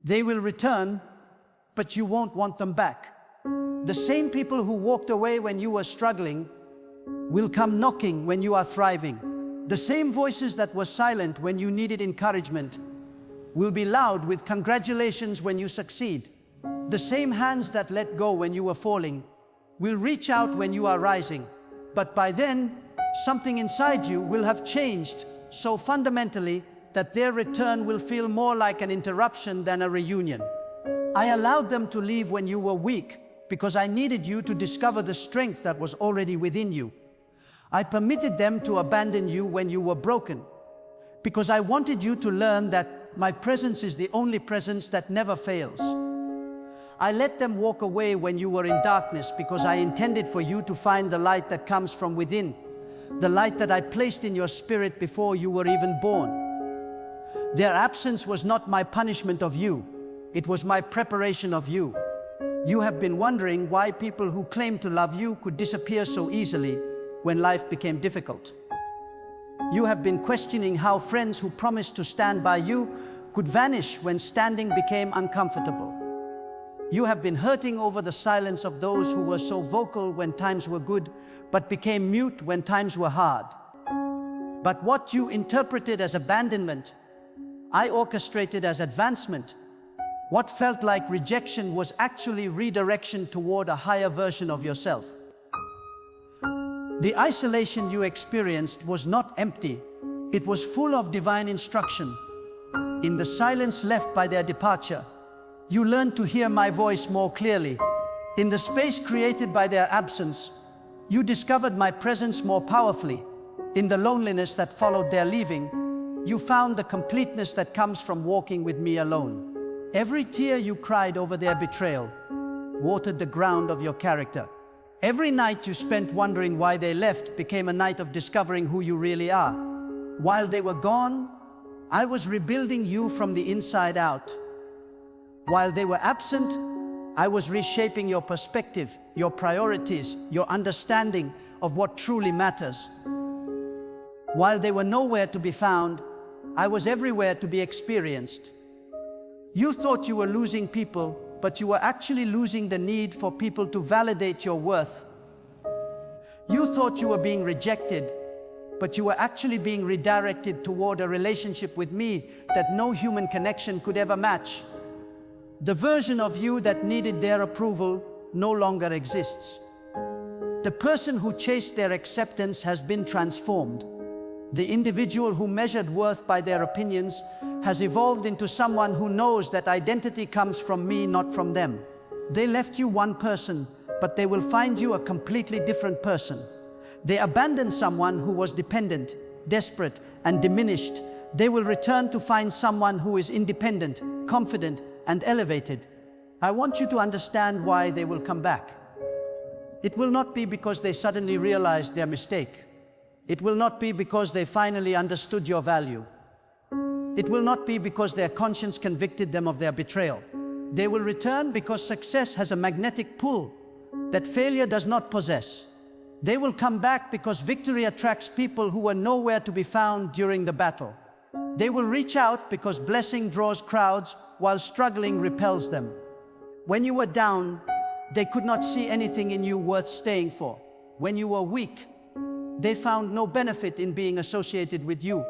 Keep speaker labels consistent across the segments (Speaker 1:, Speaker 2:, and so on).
Speaker 1: They will return, but you won't want them back. The same people who walked away when you were struggling will come knocking when you are thriving. The same voices that were silent when you needed encouragement will be loud with congratulations when you succeed. The same hands that let go when you were falling will reach out when you are rising. But by then, something inside you will have changed so fundamentally that their return will feel more like an interruption than a reunion. I allowed them to leave when you were weak because I needed you to discover the strength that was already within you. I permitted them to abandon you when you were broken because I wanted you to learn that my presence is the only presence that never fails. I let them walk away when you were in darkness because I intended for you to find the light that comes from within, the light that I placed in your spirit before you were even born. Their absence was not my punishment of you, it was my preparation of you. You have been wondering why people who claim to love you could disappear so easily when life became difficult. You have been questioning how friends who promised to stand by you could vanish when standing became uncomfortable. You have been hurting over the silence of those who were so vocal when times were good, but became mute when times were hard. But what you interpreted as abandonment, I orchestrated as advancement. What felt like rejection was actually redirection toward a higher version of yourself. The isolation you experienced was not empty, it was full of divine instruction. In the silence left by their departure, you learned to hear my voice more clearly. In the space created by their absence, you discovered my presence more powerfully. In the loneliness that followed their leaving, you found the completeness that comes from walking with me alone. Every tear you cried over their betrayal watered the ground of your character. Every night you spent wondering why they left became a night of discovering who you really are. While they were gone, I was rebuilding you from the inside out. While they were absent, I was reshaping your perspective, your priorities, your understanding of what truly matters. While they were nowhere to be found, I was everywhere to be experienced. You thought you were losing people, but you were actually losing the need for people to validate your worth. You thought you were being rejected, but you were actually being redirected toward a relationship with me that no human connection could ever match. The version of you that needed their approval no longer exists. The person who chased their acceptance has been transformed. The individual who measured worth by their opinions has evolved into someone who knows that identity comes from me, not from them. They left you one person, but they will find you a completely different person. They abandoned someone who was dependent, desperate, and diminished. They will return to find someone who is independent, confident, and elevated. I want you to understand why they will come back. It will not be because they suddenly realized their mistake. It will not be because they finally understood your value. It will not be because their conscience convicted them of their betrayal. They will return because success has a magnetic pull that failure does not possess. They will come back because victory attracts people who were nowhere to be found during the battle. They will reach out because blessing draws crowds while struggling repels them. When you were down, they could not see anything in you worth staying for. When you were weak, they found no benefit in being associated with you.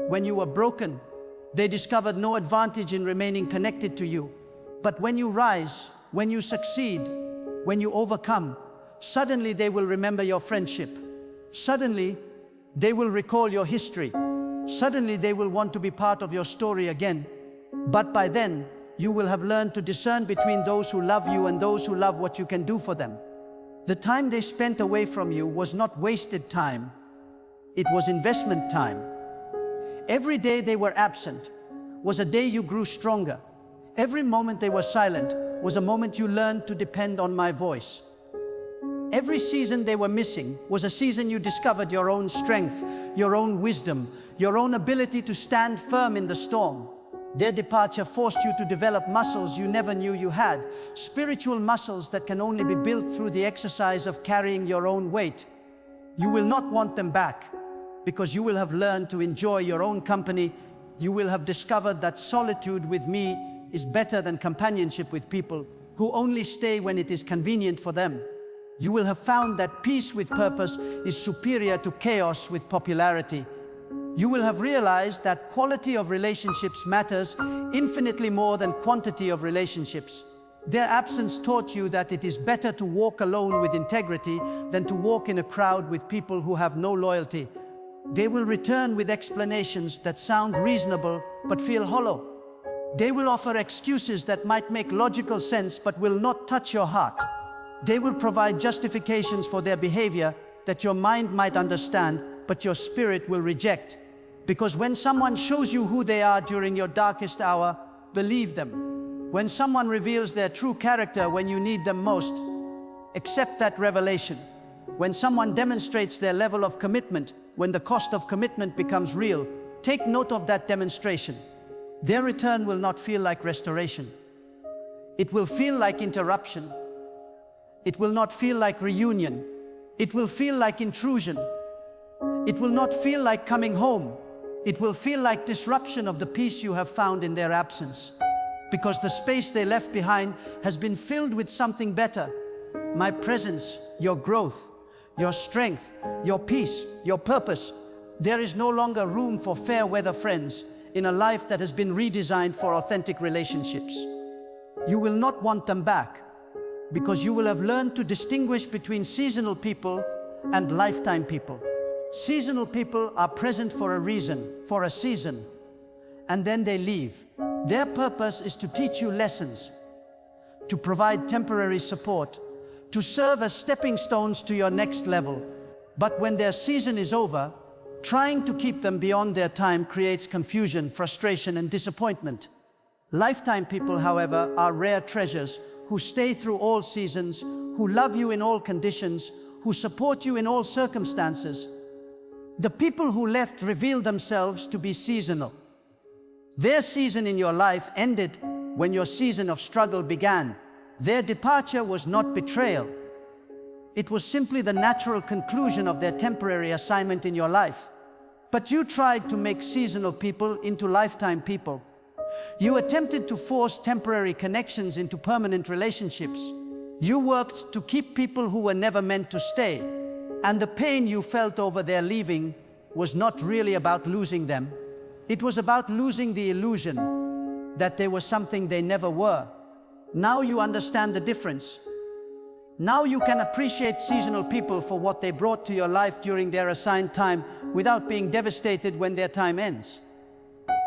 Speaker 1: When you were broken, they discovered no advantage in remaining connected to you. But when you rise, when you succeed, when you overcome, suddenly they will remember your friendship. Suddenly, they will recall your history. Suddenly they will want to be part of your story again. But by then, you will have learned to discern between those who love you and those who love what you can do for them. The time they spent away from you was not wasted time. It was investment time. Every day they were absent was a day you grew stronger. Every moment they were silent was a moment you learned to depend on my voice. Every season they were missing was a season you discovered your own strength, your own wisdom, your own ability to stand firm in the storm. Their departure forced you to develop muscles you never knew you had, spiritual muscles that can only be built through the exercise of carrying your own weight. You will not want them back, because you will have learned to enjoy your own company. You will have discovered that solitude with me is better than companionship with people who only stay when it is convenient for them. You will have found that peace with purpose is superior to chaos with popularity. You will have realized that quality of relationships matters infinitely more than quantity of relationships. Their absence taught you that it is better to walk alone with integrity than to walk in a crowd with people who have no loyalty. They will return with explanations that sound reasonable but feel hollow. They will offer excuses that might make logical sense but will not touch your heart. They will provide justifications for their behavior that your mind might understand, but your spirit will reject. Because when someone shows you who they are during your darkest hour, believe them. When someone reveals their true character when you need them most, accept that revelation. When someone demonstrates their level of commitment, when the cost of commitment becomes real, take note of that demonstration. Their return will not feel like restoration. It will feel like interruption. It will not feel like reunion. It will feel like intrusion. It will not feel like coming home. It will feel like disruption of the peace you have found in their absence. Because the space they left behind has been filled with something better. My presence, your growth, your strength, your peace, your purpose. There is no longer room for fair weather friends in a life that has been redesigned for authentic relationships. You will not want them back, because you will have learned to distinguish between seasonal people and lifetime people. Seasonal people are present for a reason, for a season, and then they leave. Their purpose is to teach you lessons, to provide temporary support, to serve as stepping stones to your next level. But when their season is over, trying to keep them beyond their time creates confusion, frustration, and disappointment. Lifetime people, however, are rare treasures who stay through all seasons, who love you in all conditions, who support you in all circumstances. The people who left revealed themselves to be seasonal. Their season in your life ended when your season of struggle began. Their departure was not betrayal. It was simply the natural conclusion of their temporary assignment in your life. But you tried to make seasonal people into lifetime people. You attempted to force temporary connections into permanent relationships. You worked to keep people who were never meant to stay. And the pain you felt over their leaving was not really about losing them. It was about losing the illusion that they were something they never were. Now you understand the difference. Now you can appreciate seasonal people for what they brought to your life during their assigned time without being devastated when their time ends.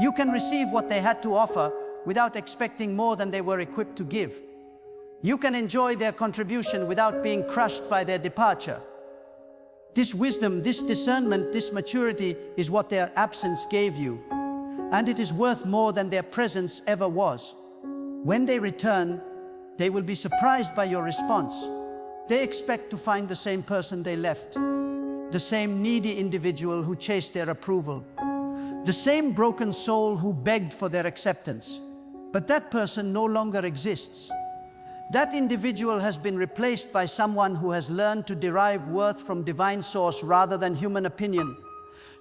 Speaker 1: You can receive what they had to offer without expecting more than they were equipped to give. You can enjoy their contribution without being crushed by their departure. This wisdom, this discernment, this maturity is what their absence gave you, and it is worth more than their presence ever was. When they return, they will be surprised by your response. They expect to find the same person they left, the same needy individual who chased their approval, the same broken soul who begged for their acceptance. But that person no longer exists. That individual has been replaced by someone who has learned to derive worth from divine source rather than human opinion.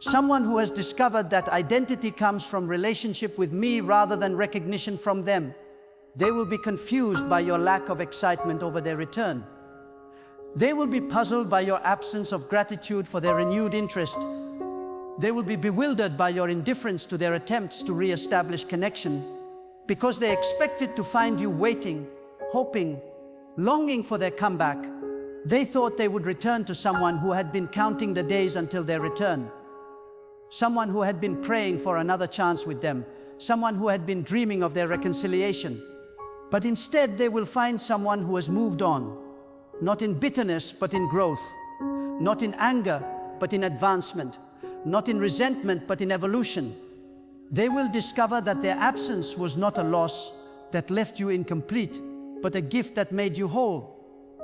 Speaker 1: Someone who has discovered that identity comes from relationship with me rather than recognition from them. They will be confused by your lack of excitement over their return. They will be puzzled by your absence of gratitude for their renewed interest. They will be bewildered by your indifference to their attempts to re-establish connection, because they expected to find you waiting, hoping, longing for their comeback. They thought they would return to someone who had been counting the days until their return. Someone who had been praying for another chance with them. Someone who had been dreaming of their reconciliation. But instead they will find someone who has moved on. Not in bitterness, but in growth. Not in anger, but in advancement. Not in resentment, but in evolution. They will discover that their absence was not a loss that left you incomplete, but a gift that made you whole.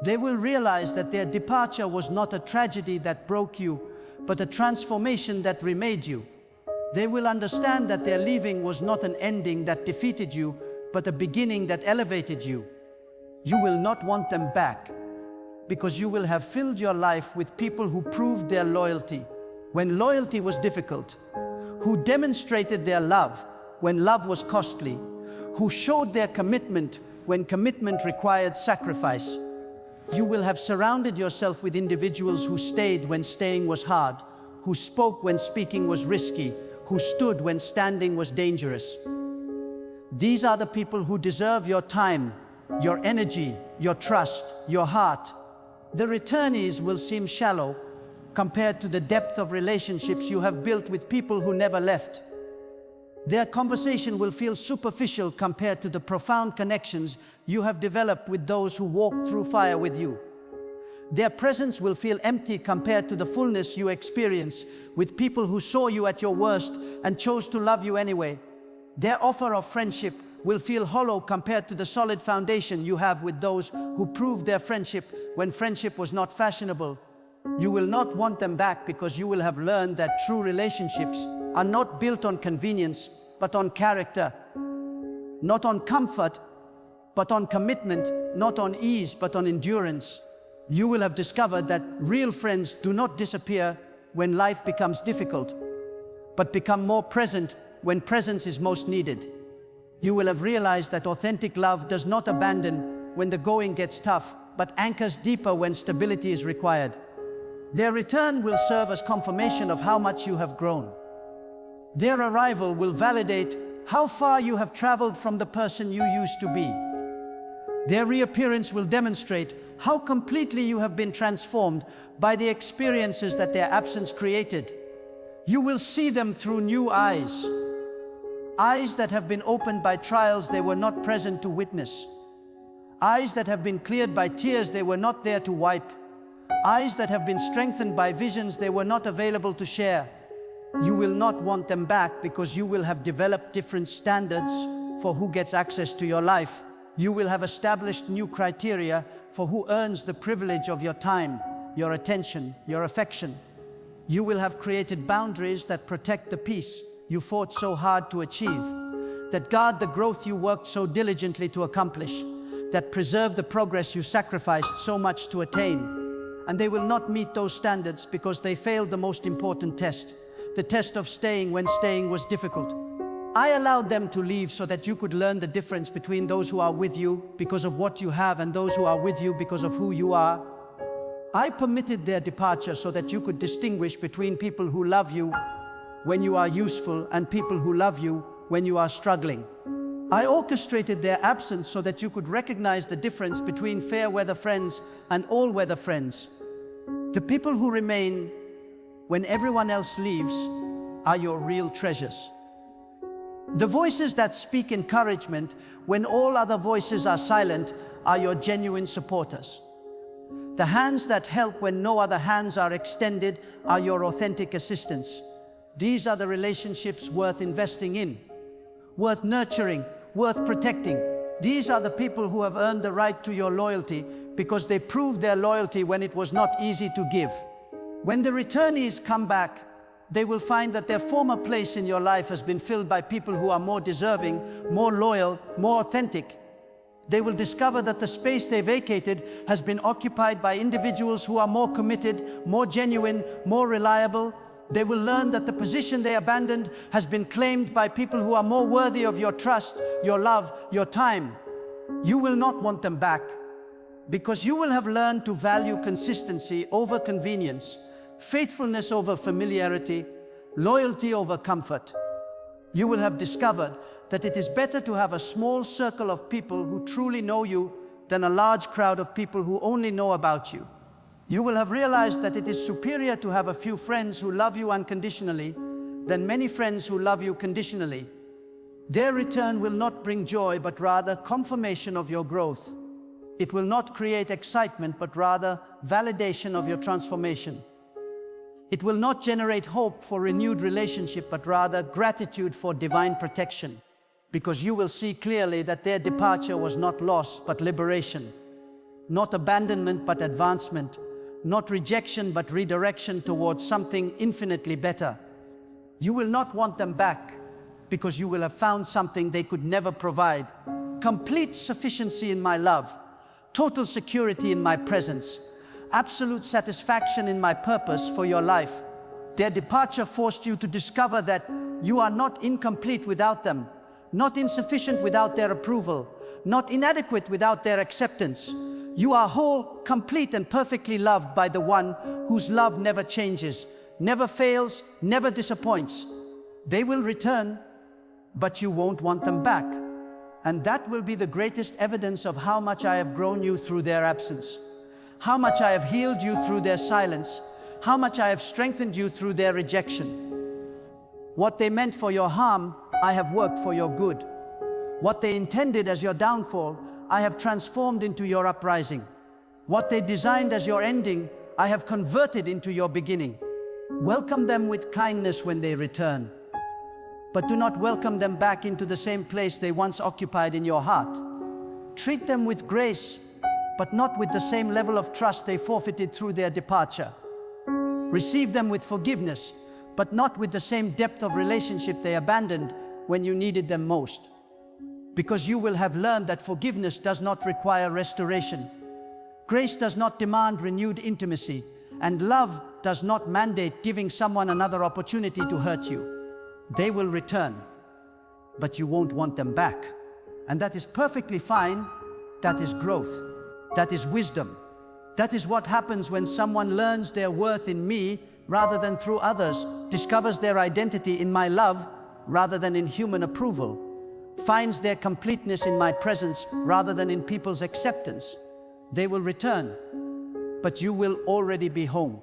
Speaker 1: They will realize that their departure was not a tragedy that broke you, but a transformation that remade you. They will understand that their leaving was not an ending that defeated you, but a beginning that elevated you. You will not want them back, because you will have filled your life with people who proved their loyalty when loyalty was difficult, who demonstrated their love when love was costly, who showed their commitment when commitment required sacrifice. You will have surrounded yourself with individuals who stayed when staying was hard, who spoke when speaking was risky, who stood when standing was dangerous. These are the people who deserve your time, your energy, your trust, your heart. The returnees will seem shallow compared to the depth of relationships you have built with people who never left. Their conversation will feel superficial compared to the profound connections you have developed with those who walked through fire with you. Their presence will feel empty compared to the fullness you experience with people who saw you at your worst and chose to love you anyway. Their offer of friendship will feel hollow compared to the solid foundation you have with those who proved their friendship when friendship was not fashionable. You will not want them back because you will have learned that true relationships are not built on convenience, but on character. Not on comfort, but on commitment. Not on ease, but on endurance. You will have discovered that real friends do not disappear when life becomes difficult, but become more present when presence is most needed. You will have realized that authentic love does not abandon when the going gets tough, but anchors deeper when stability is required. Their return will serve as confirmation of how much you have grown. Their arrival will validate how far you have traveled from the person you used to be. Their reappearance will demonstrate how completely you have been transformed by the experiences that their absence created. You will see them through new eyes. Eyes that have been opened by trials they were not present to witness. Eyes that have been cleared by tears they were not there to wipe. Eyes that have been strengthened by visions they were not available to share. You will not want them back because you will have developed different standards for who gets access to your life. You will have established new criteria for who earns the privilege of your time, your attention, your affection. You will have created boundaries that protect the peace you fought so hard to achieve, that guard the growth you worked so diligently to accomplish, that preserve the progress you sacrificed so much to attain. And they will not meet those standards because they failed the most important test, the test of staying when staying was difficult. I allowed them to leave so that you could learn the difference between those who are with you because of what you have and those who are with you because of who you are. I permitted their departure so that you could distinguish between people who love you when you are useful and people who love you when you are struggling. I orchestrated their absence so that you could recognize the difference between fair weather friends and all weather friends. The people who remain when everyone else leaves are your real treasures. The voices that speak encouragement when all other voices are silent are your genuine supporters. The hands that help when no other hands are extended are your authentic assistants. These are the relationships worth investing in, worth nurturing, worth protecting. These are the people who have earned the right to your loyalty because they proved their loyalty when it was not easy to give. When the returnees come back, they will find that their former place in your life has been filled by people who are more deserving, more loyal, more authentic. They will discover that the space they vacated has been occupied by individuals who are more committed, more genuine, more reliable. They will learn that the position they abandoned has been claimed by people who are more worthy of your trust, your love, your time. You will not want them back because you will have learned to value consistency over convenience, faithfulness over familiarity, loyalty over comfort. You will have discovered that it is better to have a small circle of people who truly know you than a large crowd of people who only know about you. You will have realized that it is superior to have a few friends who love you unconditionally than many friends who love you conditionally. Their return will not bring joy, but rather confirmation of your growth. It will not create excitement, but rather validation of your transformation. It will not generate hope for renewed relationship, but rather gratitude for divine protection, because you will see clearly that their departure was not loss, but liberation, not abandonment, but advancement, not rejection, but redirection towards something infinitely better. You will not want them back because you will have found something they could never provide: complete sufficiency in my love, total security in my presence, absolute satisfaction in my purpose for your life. Their departure forced you to discover that you are not incomplete without them, not insufficient without their approval, not inadequate without their acceptance. You are whole, complete, and perfectly loved by the one whose love never changes, never fails, never disappoints. They will return, but you won't want them back. And that will be the greatest evidence of how much I have grown you through their absence, how much I have healed you through their silence, how much I have strengthened you through their rejection. What they meant for your harm, I have worked for your good. What they intended as your downfall, I have transformed into your uprising. What they designed as your ending, I have converted into your beginning. Welcome them with kindness when they return, but do not welcome them back into the same place they once occupied in your heart. Treat them with grace, but not with the same level of trust they forfeited through their departure. Receive them with forgiveness, but not with the same depth of relationship they abandoned when you needed them most. Because you will have learned that forgiveness does not require restoration. Grace does not demand renewed intimacy, and love does not mandate giving someone another opportunity to hurt you. They will return, but you won't want them back. And that is perfectly fine. That is growth. That is wisdom. That is what happens when someone learns their worth in me rather than through others, discovers their identity in my love rather than in human approval, finds their completeness in my presence rather than in people's acceptance. They will return, but you will already be home.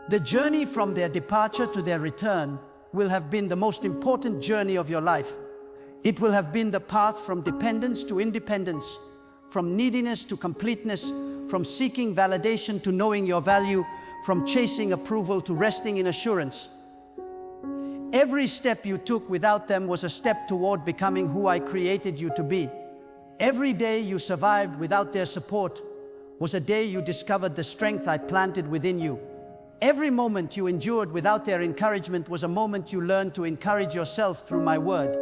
Speaker 1: The journey from their departure to their return will have been the most important journey of your life. It will have been the path from dependence to independence, from neediness to completeness, from seeking validation to knowing your value, from chasing approval to resting in assurance. Every step you took without them was a step toward becoming who I created you to be. Every day you survived without their support was a day you discovered the strength I planted within you. Every moment you endured without their encouragement was a moment you learned to encourage yourself through my word.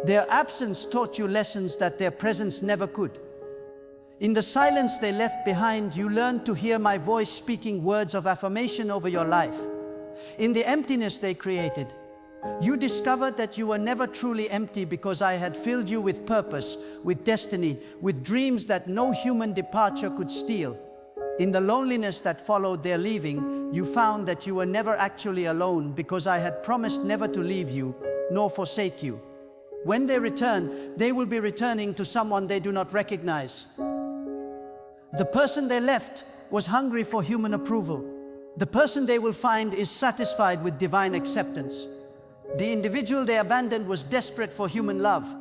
Speaker 1: Their absence taught you lessons that their presence never could. In the silence they left behind, you learned to hear my voice speaking words of affirmation over your life. In the emptiness they created, you discovered that you were never truly empty because I had filled you with purpose, with destiny, with dreams that no human departure could steal. In the loneliness that followed their leaving, you found that you were never actually alone because I had promised never to leave you, nor forsake you. When they return, they will be returning to someone they do not recognize. The person they left was hungry for human approval. The person they will find is satisfied with divine acceptance. The individual they abandoned was desperate for human love.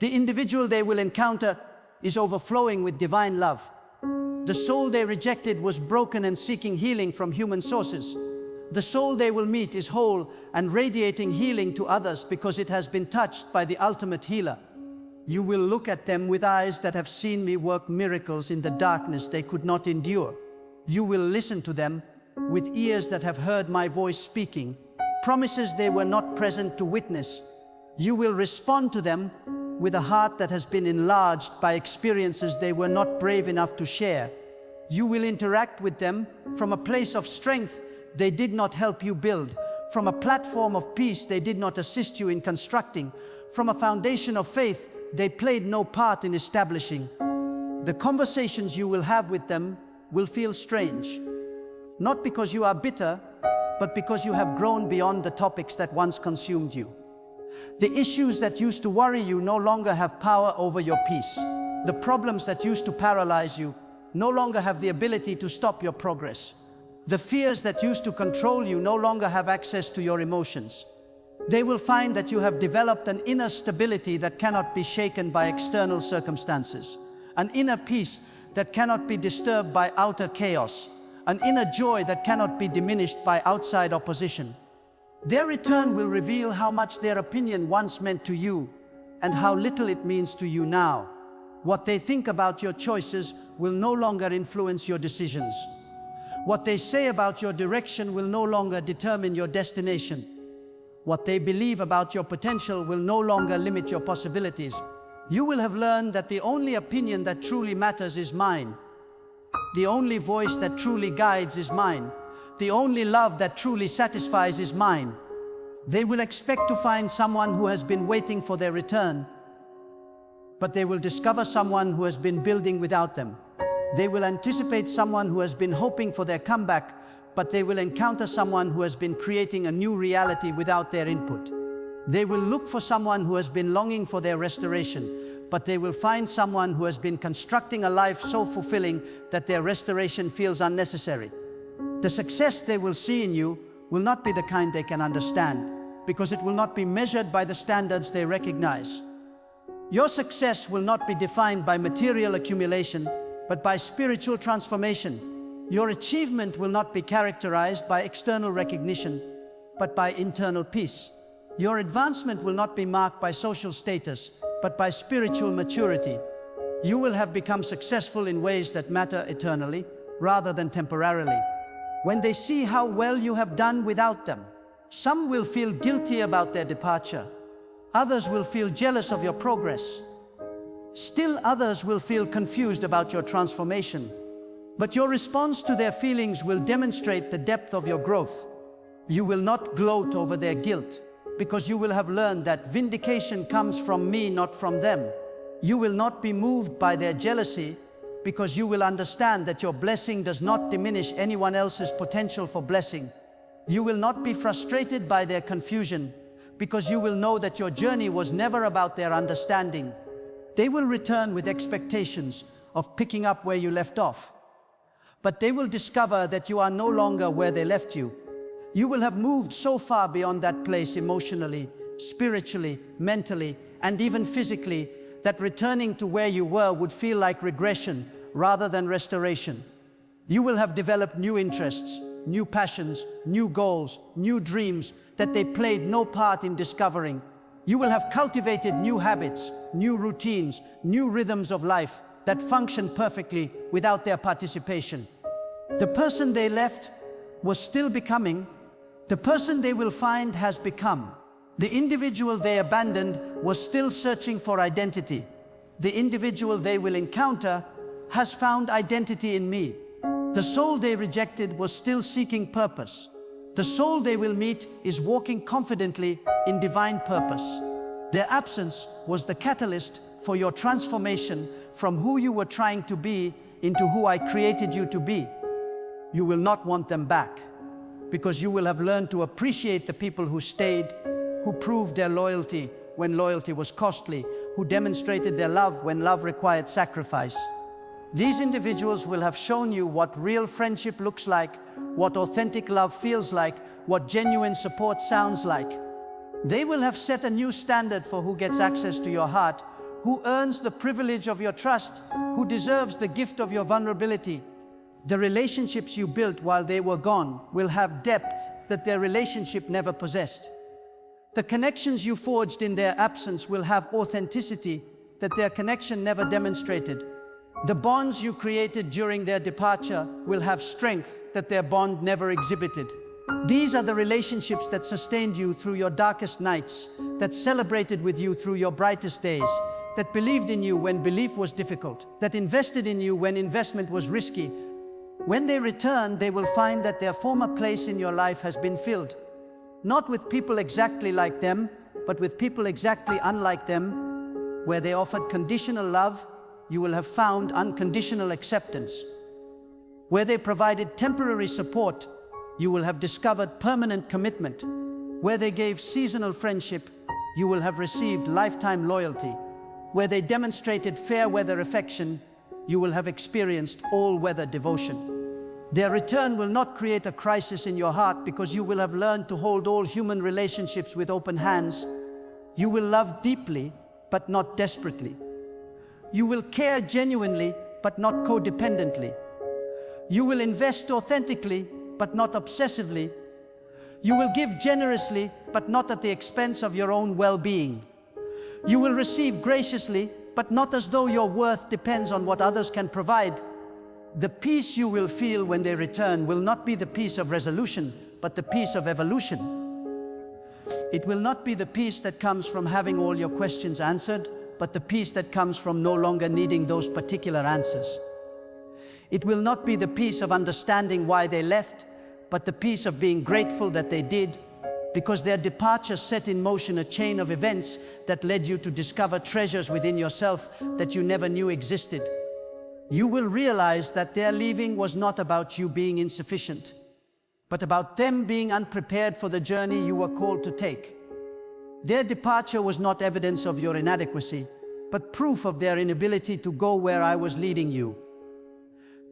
Speaker 1: The individual they will encounter is overflowing with divine love. The soul they rejected was broken and seeking healing from human sources. The soul they will meet is whole and radiating healing to others because it has been touched by the ultimate healer. You will look at them with eyes that have seen me work miracles in the darkness they could not endure. You will listen to them with ears that have heard my voice speaking, promises they were not present to witness. You will respond to them with a heart that has been enlarged by experiences they were not brave enough to share. You will interact with them from a place of strength they did not help you build, from a platform of peace they did not assist you in constructing, from a foundation of faith they played no part in establishing. The conversations you will have with them will feel strange, not because you are bitter, but because you have grown beyond the topics that once consumed you. The issues that used to worry you no longer have power over your peace. The problems that used to paralyze you no longer have the ability to stop your progress. The fears that used to control you no longer have access to your emotions. They will find that you have developed an inner stability that cannot be shaken by external circumstances, an inner peace that cannot be disturbed by outer chaos, an inner joy that cannot be diminished by outside opposition. Their return will reveal how much their opinion once meant to you and how little it means to you now. What they think about your choices will no longer influence your decisions. What they say about your direction will no longer determine your destination. What they believe about your potential will no longer limit your possibilities. You will have learned that the only opinion that truly matters is mine. The only voice that truly guides is mine. The only love that truly satisfies is mine. They will expect to find someone who has been waiting for their return, but they will discover someone who has been building without them. They will anticipate someone who has been hoping for their comeback, but they will encounter someone who has been creating a new reality without their input. They will look for someone who has been longing for their restoration, but they will find someone who has been constructing a life so fulfilling that their restoration feels unnecessary. The success they will see in you will not be the kind they can understand, because it will not be measured by the standards they recognize. Your success will not be defined by material accumulation, but by spiritual transformation. Your achievement will not be characterized by external recognition, but by internal peace. Your advancement will not be marked by social status, but by spiritual maturity. You will have become successful in ways that matter eternally, rather than temporarily. When they see how well you have done without them, some will feel guilty about their departure. Others will feel jealous of your progress. Still others will feel confused about your transformation. But your response to their feelings will demonstrate the depth of your growth. You will not gloat over their guilt, because you will have learned that vindication comes from me, not from them. You will not be moved by their jealousy, because you will understand that your blessing does not diminish anyone else's potential for blessing. You will not be frustrated by their confusion, because you will know that your journey was never about their understanding. They will return with expectations of picking up where you left off, but they will discover that you are no longer where they left you. You will have moved so far beyond that place emotionally, spiritually, mentally, and even physically, that returning to where you were would feel like regression rather than restoration. You will have developed new interests, new passions, new goals, new dreams that they played no part in discovering. You will have cultivated new habits, new routines, new rhythms of life that function perfectly without their participation. The person they left was still becoming. The person they will find has become. The individual they abandoned was still searching for identity. The individual they will encounter has found identity in me. The soul they rejected was still seeking purpose. The soul they will meet is walking confidently in divine purpose. Their absence was the catalyst for your transformation from who you were trying to be into who I created you to be. You will not want them back, because you will have learned to appreciate the people who stayed, who proved their loyalty when loyalty was costly, who demonstrated their love when love required sacrifice. These individuals will have shown you what real friendship looks like, what authentic love feels like, what genuine support sounds like. They will have set a new standard for who gets access to your heart, who earns the privilege of your trust, who deserves the gift of your vulnerability. The relationships you built while they were gone will have depth that their relationship never possessed. The connections you forged in their absence will have authenticity that their connection never demonstrated. The bonds you created during their departure will have strength that their bond never exhibited. These are the relationships that sustained you through your darkest nights, that celebrated with you through your brightest days, that believed in you when belief was difficult, that invested in you when investment was risky. When they return, they will find that their former place in your life has been filled, not with people exactly like them, but with people exactly unlike them. Where they offered conditional love, you will have found unconditional acceptance. Where they provided temporary support, you will have discovered permanent commitment. Where they gave seasonal friendship, you will have received lifetime loyalty. Where they demonstrated fair weather affection, you will have experienced all-weather devotion. Their return will not create a crisis in your heart, because you will have learned to hold all human relationships with open hands. You will love deeply, but not desperately. You will care genuinely, but not codependently. You will invest authentically, but not obsessively. You will give generously, but not at the expense of your own well-being. You will receive graciously, but not as though your worth depends on what others can provide. The peace you will feel when they return will not be the peace of resolution, but the peace of evolution. It will not be the peace that comes from having all your questions answered, but the peace that comes from no longer needing those particular answers. It will not be the peace of understanding why they left, but the peace of being grateful that they did. because their departure set in motion a chain of events that led you to discover treasures within yourself that you never knew existed. You will realize that their leaving was not about you being insufficient, but about them being unprepared for the journey you were called to take. Their departure was not evidence of your inadequacy, but proof of their inability to go where I was leading you.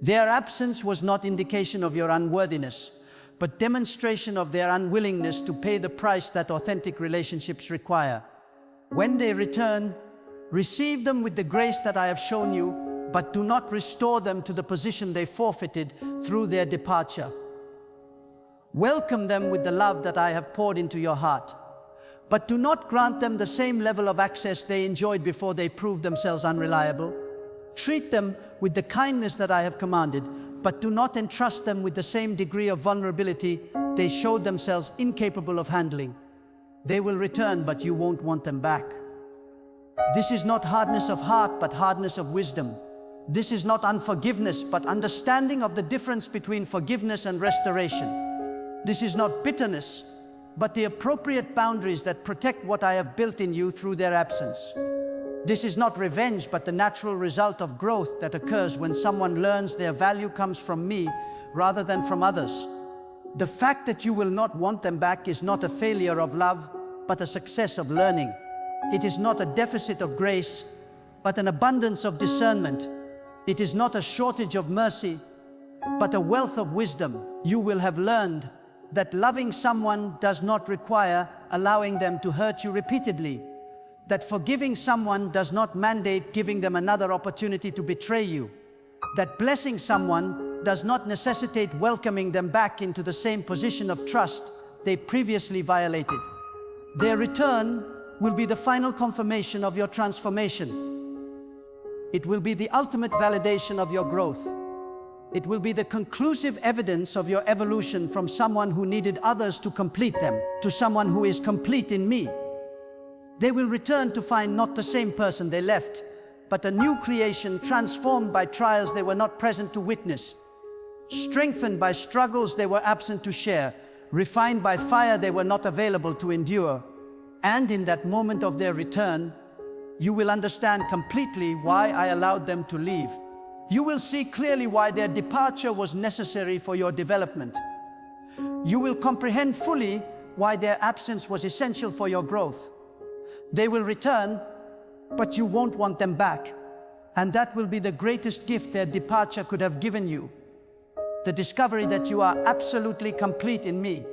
Speaker 1: Their absence was not indication of your unworthiness, but demonstration of their unwillingness to pay the price that authentic relationships require. When they return, receive them with the grace that I have shown you, but do not restore them to the position they forfeited through their departure. Welcome them with the love that I have poured into your heart, but do not grant them the same level of access they enjoyed before they proved themselves unreliable. Treat them with the kindness that I have commanded, but do not entrust them with the same degree of vulnerability they showed themselves incapable of handling. They will return, but you won't want them back. This is not hardness of heart, but hardness of wisdom. This is not unforgiveness, but understanding of the difference between forgiveness and restoration. This is not bitterness, but the appropriate boundaries that protect what I have built in you through their absence. This is not revenge, but the natural result of growth that occurs when someone learns their value comes from me rather than from others. The fact that you will not want them back is not a failure of love, but a success of learning. It is not a deficit of grace, but an abundance of discernment. It is not a shortage of mercy, but a wealth of wisdom. You will have learned that loving someone does not require allowing them to hurt you repeatedly. That forgiving someone does not mandate giving them another opportunity to betray you. That blessing someone does not necessitate welcoming them back into the same position of trust they previously violated. Their return will be the final confirmation of your transformation. It will be the ultimate validation of your growth. It will be the conclusive evidence of your evolution from someone who needed others to complete them to someone who is complete in me. They will return to find not the same person they left, but a new creation transformed by trials they were not present to witness, strengthened by struggles they were absent to share, refined by fire they were not available to endure. And in that moment of their return, you will understand completely why I allowed them to leave. You will see clearly why their departure was necessary for your development. You will comprehend fully why their absence was essential for your growth. They will return, but you won't want them back. And that will be the greatest gift their departure could have given you. The discovery that you are absolutely complete in me.